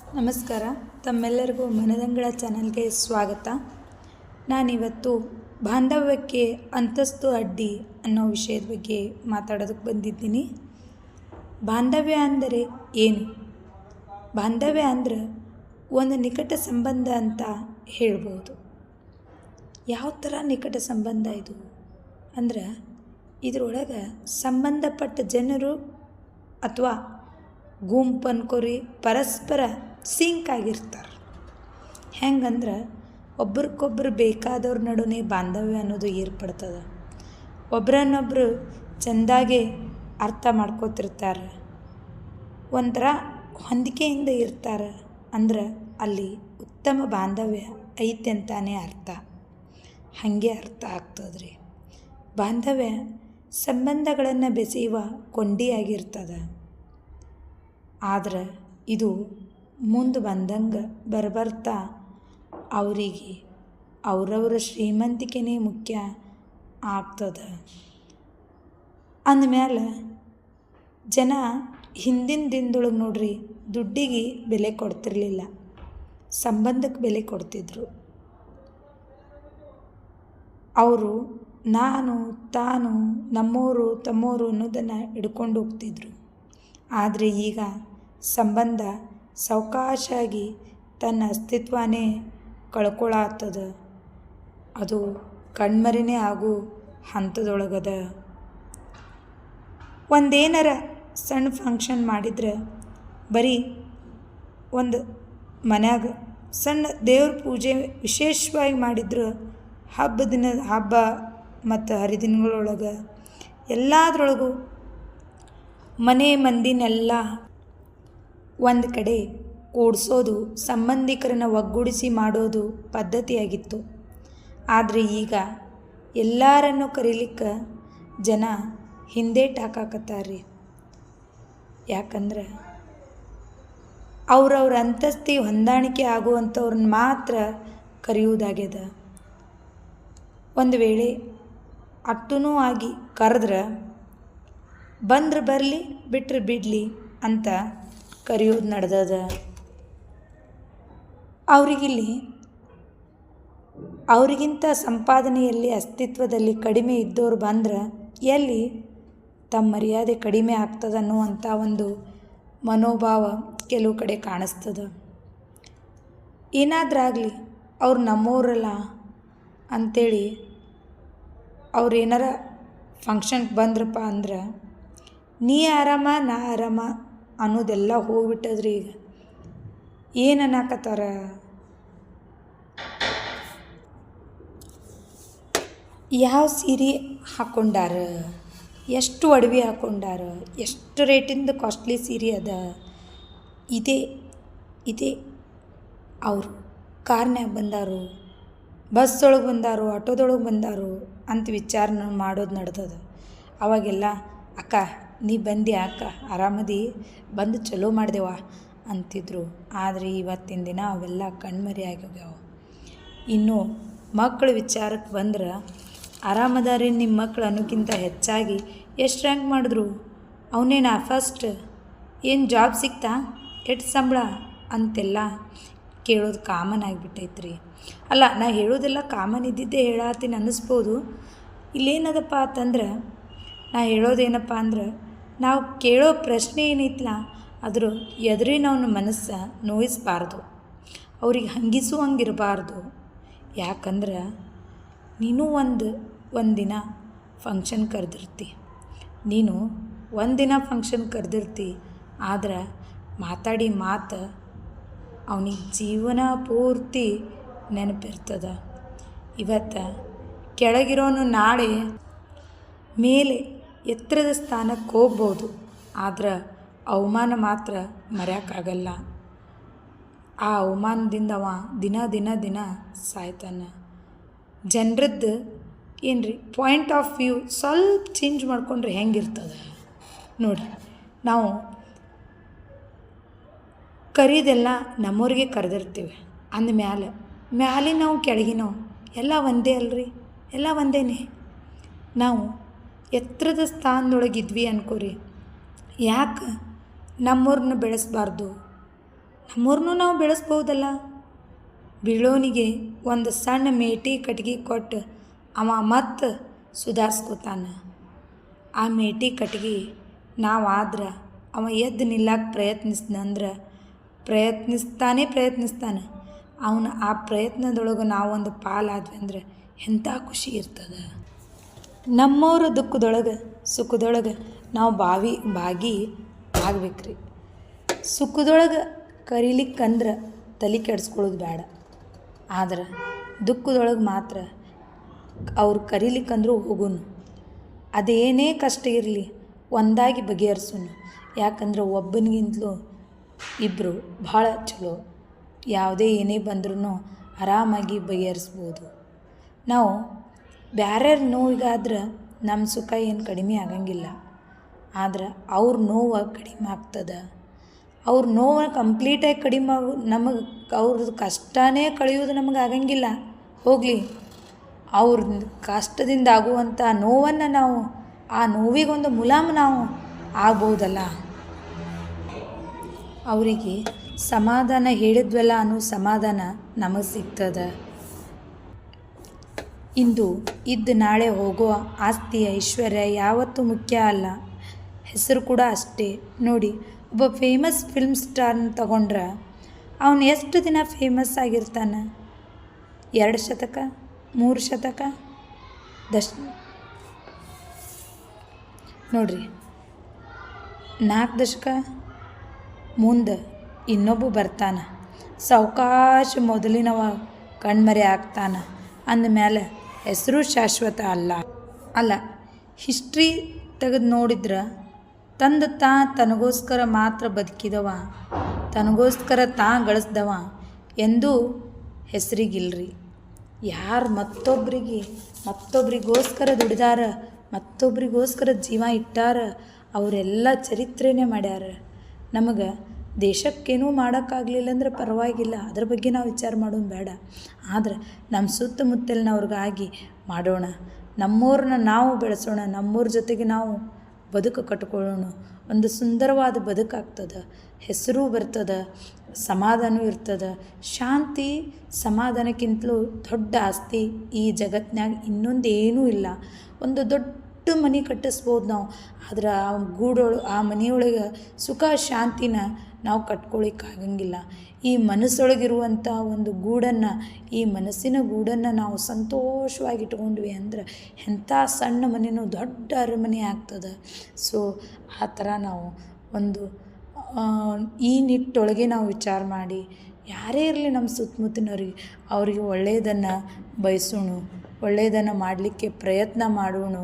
ನಮಸ್ಕಾರ. ತಮ್ಮೆಲ್ಲರಿಗೂ ಮನದಂಗಳ ಚಾನಲ್ಗೆ ಸ್ವಾಗತ. ನಾನಿವತ್ತು ಬಾಂಧವ್ಯಕ್ಕೆ ಅಂತಸ್ತು ಅಡ್ಡಿ ಅನ್ನೋ ವಿಷಯದ ಬಗ್ಗೆ ಮಾತಾಡೋದಕ್ಕೆ ಬಂದಿದ್ದೀನಿ. ಬಾಂಧವ್ಯ ಅಂದರೆ ಏನು? ಬಾಂಧವ್ಯ ಅಂದ್ರೆ ಒಂದು ನಿಕಟ ಸಂಬಂಧ ಅಂತ ಹೇಳ್ಬೋದು. ಯಾವ ಥರ ನಿಕಟ ಸಂಬಂಧ ಇದು ಅಂದ್ರೆ ಇದರೊಳಗೆ ಸಂಬಂಧಪಟ್ಟ ಜನರು ಅಥವಾ ಗುಂಪು ಅನ್ಕೋರಿ ಪರಸ್ಪರ ಸಿಂಕ್ ಆಗಿರ್ತಾರೆ. ಹೆಂಗಂದ್ರೆ ಒಬ್ರಿಗೊಬ್ರು ಬೇಕಾದವ್ರ ನಡುವೆ ಬಾಂಧವ್ಯ ಅನ್ನೋದು ಏರ್ಪಡ್ತದೆ. ಒಬ್ರನ್ನೊಬ್ರು ಚೆಂದಾಗೆ ಅರ್ಥ ಮಾಡ್ಕೋತಿರ್ತಾರೆ, ಒಂಥರ ಹೊಂದಿಕೆಯಿಂದ ಇರ್ತಾರೆ ಅಂದ್ರೆ ಅಲ್ಲಿ ಉತ್ತಮ ಬಾಂಧವ್ಯ ಐತೆ ಅಂತಾನೆ ಅರ್ಥ. ಹಾಗೆ ಅರ್ಥ ಆಗ್ತದ್ರಿ. ಬಾಂಧವ್ಯ ಸಂಬಂಧಗಳನ್ನು ಬೆಸೆಯುವ ಕೊಂಡಿಯಾಗಿರ್ತದೆ. ಆದ್ರೆ ಇದು ಮುಂದೆ ಬಂದಂಗೆ ಬರ್ತಾ ಅವರಿಗೆ ಅವರವರ ಶ್ರೀಮಂತಿಕೆನೇ ಮುಖ್ಯ ಆಗ್ತದೆ. ಅಂದಮೇಲೆ ಜನ ಹಿಂದಿನ ದಿನದೊಳಗೆ ನೋಡ್ರಿ ದುಡ್ಡಿಗೆ ಬೆಲೆ ಕೊಡ್ತಿರ್ಲಿಲ್ಲ, ಸಂಬಂಧಕ್ಕೆ ಬೆಲೆ ಕೊಡ್ತಿದ್ರು. ಅವರು ನಾನು ತಾನು ನಮ್ಮೋರು ತಮ್ಮೋರು ಅನ್ನೋದನ್ನು ಹಿಡ್ಕೊಂಡು ಹೋಗ್ತಿದ್ರು. ಆದರೆ ಈಗ ಸಂಬಂಧ ಸಾವಕಾಶಾಗಿ ತನ್ನ ಅಸ್ತಿತ್ವನೇ ಕಳ್ಕೊಳತ್ತದ. ಅದು ಕಣ್ಮರೆನೇ ಆಗೋ ಹಂತದೊಳಗದ. ಒಂದೇನಾರ ಸಣ್ಣ ಫಂಕ್ಷನ್ ಮಾಡಿದ್ರೆ, ಬರೀ ಒಂದು ಮನ್ಯಾಗ ಸಣ್ಣ ದೇವ್ರ ಪೂಜೆ ವಿಶೇಷವಾಗಿ ಮಾಡಿದ್ರೆ, ಹಬ್ಬ ಮತ್ತು ಹರಿದಿನಗಳೊಳಗೆ ಎಲ್ಲದರೊಳಗೂ ಮನೆ ಮಂದಿನೆಲ್ಲ ಒಂದು ಕಡೆ ಕೂಡಿಸೋದು, ಸಂಬಂಧಿಕರನ್ನು ಒಗ್ಗೂಡಿಸಿ ಮಾಡೋದು ಪದ್ಧತಿಯಾಗಿತ್ತು. ಆದರೆ ಈಗ ಎಲ್ಲರನ್ನೂ ಕರೀಲಿಕ್ಕೆ ಜನ ಹಿಂದೇಟು ಹಾಕಾಕತ್ತಾರ್ರಿ. ಯಾಕಂದ್ರೆ ಅವ್ರವ್ರ ಅಂತಸ್ತಿಗೆ ಹೊಂದಾಣಿಕೆ ಆಗುವಂಥವ್ರನ್ನ ಮಾತ್ರ ಕರೆಯುವುದಾಗ್ಯದ. ಒಂದು ವೇಳೆ ಅಟ್ಟೂ ಆಗಿ ಕರೆದ್ರೆ ಬಂದ್ರೆ ಬರಲಿ ಬಿಟ್ಟರೆ ಬಿಡಲಿ ಅಂತ ಕರೆಯೋದು ನಡೆದದ. ಅವರಿಗಿಂತ ಸಂಪಾದನೆಯಲ್ಲಿ ಅಸ್ತಿತ್ವದಲ್ಲಿ ಕಡಿಮೆ ಇದ್ದವ್ರು ಬಂದ್ರೆ ಎಲ್ಲಿ ತಮ್ಮ ಮರ್ಯಾದೆ ಕಡಿಮೆ ಆಗ್ತದೆ ಅನ್ನುವಂಥ ಒಂದು ಮನೋಭಾವ ಕೆಲವು ಕಡೆ ಕಾಣಿಸ್ತದೆ. ಏನಾದ್ರಾಗಲಿ ಅವ್ರು ನಮ್ಮೋರಲ್ಲ ಅಂಥೇಳಿ ಅವ್ರು ಏನಾರ ಫಂಕ್ಷನ್ಗೆ ಬಂದ್ರಪ್ಪ ಅಂದ್ರೆ ನೀ ಆರಾಮ ನಾ ಆರಾಮ ಅನ್ನೋದೆಲ್ಲ ಹೋಗ್ಬಿಟ್ಟದ್ರಿ. ಈಗ ಏನು ಅನ್ನಕತ್ತಾರ, ಯಾವ ಸೀರೆ ಹಾಕ್ಕೊಂಡಾರ, ಎಷ್ಟು ಒಡವೆ ಹಾಕ್ಕೊಂಡಾರ, ಎಷ್ಟು ರೇಟಿಂದ ಕಾಸ್ಟ್ಲಿ ಸೀರೆ ಅದ, ಇದೇ ಅವರು ಕಾರ್ನ್ಯಾಗ ಬಂದಾರು, ಬಸ್ ಒಳಗೆ ಬಂದಾರು, ಆಟೋದೊಳಗೆ ಬಂದಾರು ಅಂತ ವಿಚಾರ ಮಾಡೋದು ನಡ್ದದ. ಅವಾಗೆಲ್ಲ ಅಕ್ಕ ನೀ ಬಂದಿ ಅಕ್ಕ ಆರಾಮದಿ, ಬಂದು ಚಲೋ ಮಾಡ್ದೇವ ಅಂತಿದ್ರು. ಆದರೆ ಇವತ್ತಿನ ದಿನ ಅವೆಲ್ಲ ಕಣ್ಮರೆ ಆಗ್ಯಾವ. ಇನ್ನು ಮಕ್ಕಳ ವಿಚಾರಕ್ಕೆ ಬಂದ್ರೆ, ಆರಾಮದಾರಿ ನಿಮ್ಮ ಮಕ್ಕಳು ಅನ್ನೋಕ್ಕಿಂತ ಹೆಚ್ಚಾಗಿ ಎಷ್ಟು ರ್ಯಾಂಕ್ ಮಾಡಿದ್ರು, ಅವನೇನಾ ಫಸ್ಟ್, ಏನು ಜಾಬ್ ಸಿಗ್ತಾ, ಎಷ್ಟು ಸಂಬಳ ಅಂತೆಲ್ಲ ಕೇಳೋದು ಕಾಮನ್ ಆಗಿಬಿಟ್ಟೈತ್ರಿ. ಅಲ್ಲ, ನಾ ಹೇಳೋದೆಲ್ಲ ಕಾಮನ್ ಇದ್ದಿದ್ದೇ ಹೇಳತ್ತೀನಿ ಅನ್ನಿಸ್ಬೋದು. ಇಲ್ಲೇನದಪ್ಪ ಅಂತಂದ್ರೆ, ನಾ ಹೇಳೋದೇನಪ್ಪ ಅಂದ್ರೆ, ನಾವು ಕೇಳೋ ಪ್ರಶ್ನೆ ಏನೈತಲ್ಲ ಅದ್ರ ಎದುರಿನವನ ಮನಸ್ಸು ನೋಯಿಸಬಾರ್ದು, ಅವ್ರಿಗೆ ಹಂಗಿರಬಾರ್ದು. ಯಾಕಂದ್ರೆ ನೀನು ಒಂದಿನ ಫಂಕ್ಷನ್ ಕರೆದಿರ್ತಿ, ಆದ್ರೆ ಮಾತಾಡಿ ಮಾತು ಅವನಿಗೆ ಜೀವನ ಪೂರ್ತಿ ನೆನಪಿರ್ತದ. ಇವತ್ತು ಕೆಳಗಿರೋನು ನಾಳೆ ಮೇಲೆ ಎತ್ತರದ ಸ್ಥಾನಕ್ಕೆ ಹೋಗ್ಬೋದು, ಆದ್ರೆ ಅವಮಾನ ಮಾತ್ರ ಮರೆಯೋಕ್ಕಾಗಲ್ಲ. ಆ ಅವಮಾನದಿಂದ ಅವ ದಿನ ಸಾಯ್ತಾನೆ. ಜನರದ್ದು ಏನ್ರಿ ಪಾಯಿಂಟ್ ಆಫ್ ವ್ಯೂ ಸ್ವಲ್ಪ ಚೇಂಜ್ ಮಾಡ್ಕೊಂಡ್ರೆ ಹೆಂಗಿರ್ತದೆ ನೋಡಿರಿ. ನಾವು ಕರೀದೆಲ್ಲ ನಮ್ಮವ್ರಿಗೆ ಕರೆದಿರ್ತೀವಿ ಅಂದಮೇಲೆ ಮ್ಯಾಲಿನವು ಕೆಳಗಿನವು ಎಲ್ಲ ಒಂದೇ ಅಲ್ರಿ, ಎಲ್ಲ ಒಂದೇನೆ. ನಾವು ಎತ್ತರದ ಸ್ಥಾನದೊಳಗಿದ್ವಿ ಅನ್ಕೋರಿ, ಯಾಕೆ ನಮ್ಮವ್ರನ್ನ ಬೆಳೆಸಬಾರ್ದು, ನಮ್ಮೂರನ್ನೂ ನಾವು ಬೆಳೆಸ್ಬೋದಲ್ಲ. ಬೀಳೋನಿಗೆ ಒಂದು ಸಣ್ಣ ಮೇಟಿ ಕಟ್ಗೆ ಕೊಟ್ಟು ಅವ ಮತ್ತು ಸುಧಾರಿಸ್ಕೋತಾನೆ. ಆ ಮೇಟಿ ಕಟ್ಗೆ ನಾವು ಆದ್ರೆ ಅವ ಎದ್ದು ನಿಲ್ಲಕ್ಕೆ ಪ್ರಯತ್ನಿಸ್ದಂದ್ರೆ ಪ್ರಯತ್ನಿಸ್ತಾನೆ. ಅವನು ಆ ಪ್ರಯತ್ನದೊಳಗೆ ನಾವೊಂದು ಪಾಲಾದ್ವಿ ಅಂದ್ರೆ ಎಂಥ ಖುಷಿ ಇರ್ತದೆ. ನಮ್ಮವ್ರ ದುಃಖದೊಳಗೆ ಸುಖದೊಳಗೆ ನಾವು ಭಾಗಿ ಆಗ್ಬೇಕ್ರಿ. ಸುಖದೊಳಗೆ ಕರೀಲಿಕ್ಕಂದ್ರೆ ತಲೆ ಕೆಡಿಸ್ಕೊಳ್ಳೋದು ಬೇಡ. ಆದ್ರೆ ದುಃಖದೊಳಗೆ ಮಾತ್ರ ಅವ್ರು ಕರೀಲಿಕ್ಕಂದ್ರೂ ಹೋಗುನು. ಅದೇನೇ ಕಷ್ಟ ಇರಲಿ ಒಂದಾಗಿ ಬಗೆಹರಿಸೋನು. ಯಾಕಂದ್ರೆ ಒಬ್ಬನಿಗಿಂತಲೂ ಇಬ್ಬರು ಭಾಳ ಚಲೋ. ಯಾವುದೇ ಏನೇ ಬಂದ್ರೂ ಆರಾಮಾಗಿ ಬಗೆಹರಿಸ್ಬೋದು. ನಾವು ಬ್ಯಾರ್ಯಾರ ನೋವಿಗಾದ್ರೆ ನಮ್ಮ ಸುಖ ಏನು ಕಡಿಮೆ ಆಗಂಗಿಲ್ಲ. ಆದ್ರೆ ಅವ್ರ ನೋವು ಕಡಿಮೆ ಆಗ್ತದೆ. ಅವ್ರ ನೋವು ಕಂಪ್ಲೀಟಾಗಿ ಕಡಿಮೆ ನಮಗೆ ಅವ್ರದ್ದು ಕಷ್ಟನೇ ಕಳೆಯೋದು ನಮಗೆ ಆಗಂಗಿಲ್ಲ. ಹೋಗಲಿ, ಅವ್ರ ಕಷ್ಟದಿಂದ ಆಗುವಂಥ ನೋವನ್ನು ನಾವು ಆ ನೋವಿಗೊಂದು ಮುಲಾಮು ನಾವು ಆಗ್ಬೋದಲ್ಲ. ಅವರಿಗೆ ಸಮಾಧಾನ ಹೇಳಿದ್ವಲ್ಲ ಅನ್ನೋ ಸಮಾಧಾನ ನಮಗೆ ಸಿಗ್ತದೆ. ಇಂದು ಇದ್ದು ನಾಳೆ ಹೋಗೋ ಆಸ್ತಿ ಐಶ್ವರ್ಯ ಯಾವತ್ತೂ ಮುಖ್ಯ ಅಲ್ಲ, ಹೆಸರು ಕೂಡ ಅಷ್ಟೇ. ನೋಡಿ, ಒಬ್ಬ ಫೇಮಸ್ ಫಿಲ್ಮ್ ಸ್ಟಾರ್ನ ತಗೊಂಡ್ರೆ ಅವನು ಎಷ್ಟು ದಿನ ಫೇಮಸ್ ಆಗಿರ್ತಾನೆ? 2 ಶತಕ 3 ಶತಕ ನೋಡ್ರಿ, 4 ದಶಕ ಮುಂದೆ ಇನ್ನೊಬ್ಬ ಬರ್ತಾನೆ, ಸಾವಕಾಶ ಮೊದಲಿನವ ಕಣ್ಮರೆ ಆಗ್ತಾನೆ. ಅಂದಮೇಲೆ ಹೆಸರು ಶಾಶ್ವತ ಅಲ್ಲ. ಹಿಸ್ಟ್ರಿ ತೆಗೆದು ನೋಡಿದ್ರೆ ತನಗೋಸ್ಕರ ಮಾತ್ರ ಬದುಕಿದವ, ತನಗೋಸ್ಕರ ಗಳಿಸ್ದವ ಎಂದೂ ಹೆಸರಿಗಿಲ್ರಿ. ಯಾರು ಮತ್ತೊಬ್ರಿಗೋಸ್ಕರ ದುಡಿದಾರ, ಮತ್ತೊಬ್ರಿಗೋಸ್ಕರ ಜೀವ ಇಟ್ಟಾರ, ಅವರೆಲ್ಲ ಚರಿತ್ರೆನೇ ಮಾಡ್ಯಾರ. ನಮಗೆ ದೇಶಕ್ಕೇನೂ ಮಾಡೋಕ್ಕಾಗಲಿಲ್ಲ ಅಂದ್ರೆ ಪರವಾಗಿಲ್ಲ, ಅದ್ರ ಬಗ್ಗೆ ನಾವು ವಿಚಾರ ಮಾಡೋದು ಬೇಡ. ಆದರೆ ನಮ್ಮ ಸುತ್ತಮುತ್ತಲಿನವ್ರಿಗಾಗಿ ಮಾಡೋಣ. ನಮ್ಮೂರನ್ನ ನಾವು ಬೆಳೆಸೋಣ. ನಮ್ಮೂರ ಜೊತೆಗೆ ನಾವು ಬದುಕು ಕಟ್ಕೊಳ್ಳೋಣ. ಒಂದು ಸುಂದರವಾದ ಬದುಕಾಗ್ತದೆ, ಹೆಸರು ಬರ್ತದೆ, ಸಮಾಧಾನ ಇರ್ತದೆ. ಶಾಂತಿ ಸಮಾಧಾನಕ್ಕಿಂತಲೂ ದೊಡ್ಡ ಆಸ್ತಿ ಈ ಜಗತ್ತಿನಾಗ ಇನ್ನೊಂದೇನೂ ಇಲ್ಲ. ಒಂದು ದೊಡ್ಡ ಮನೆ ಕಟ್ಟಿಸ್ಬೋದು ನಾವು, ಆದ್ರೆ ಆ ಮನೆಯೊಳಗೆ ಸುಖ ಶಾಂತಿನ ನಾವು ಕಟ್ಕೊಳ್ಳಿಕ್ಕಾಗಂಗಿಲ್ಲ. ಈ ಮನಸ್ಸೊಳಗಿರುವಂಥ ಒಂದು ಗೂಡನ್ನು, ಈ ಮನಸ್ಸಿನ ಗೂಡನ್ನು ನಾವು ಸಂತೋಷವಾಗಿ ಇಟ್ಕೊಂಡ್ವಿ ಅಂದ್ರೆ ಎಂಥ ಸಣ್ಣ ಮನೆಯೂ ದೊಡ್ಡ ಅರಮನೆ ಆಗ್ತದೆ. ಸೊ ಆ ಥರ ನಾವು ಒಂದು ಈ ನಿಟ್ಟೊಳಗೆ ನಾವು ವಿಚಾರ ಮಾಡಿ, ಯಾರೇ ಇರಲಿ ನಮ್ಮ ಸುತ್ತಮುತ್ತಲಿನವ್ರಿಗೆ ಅವರಿಗೆ ಒಳ್ಳೆಯದನ್ನು ಬಯಸೋಣ, ಒಳ್ಳೆಯದನ್ನು ಮಾಡಲಿಕ್ಕೆ ಪ್ರಯತ್ನ ಮಾಡೋಣ.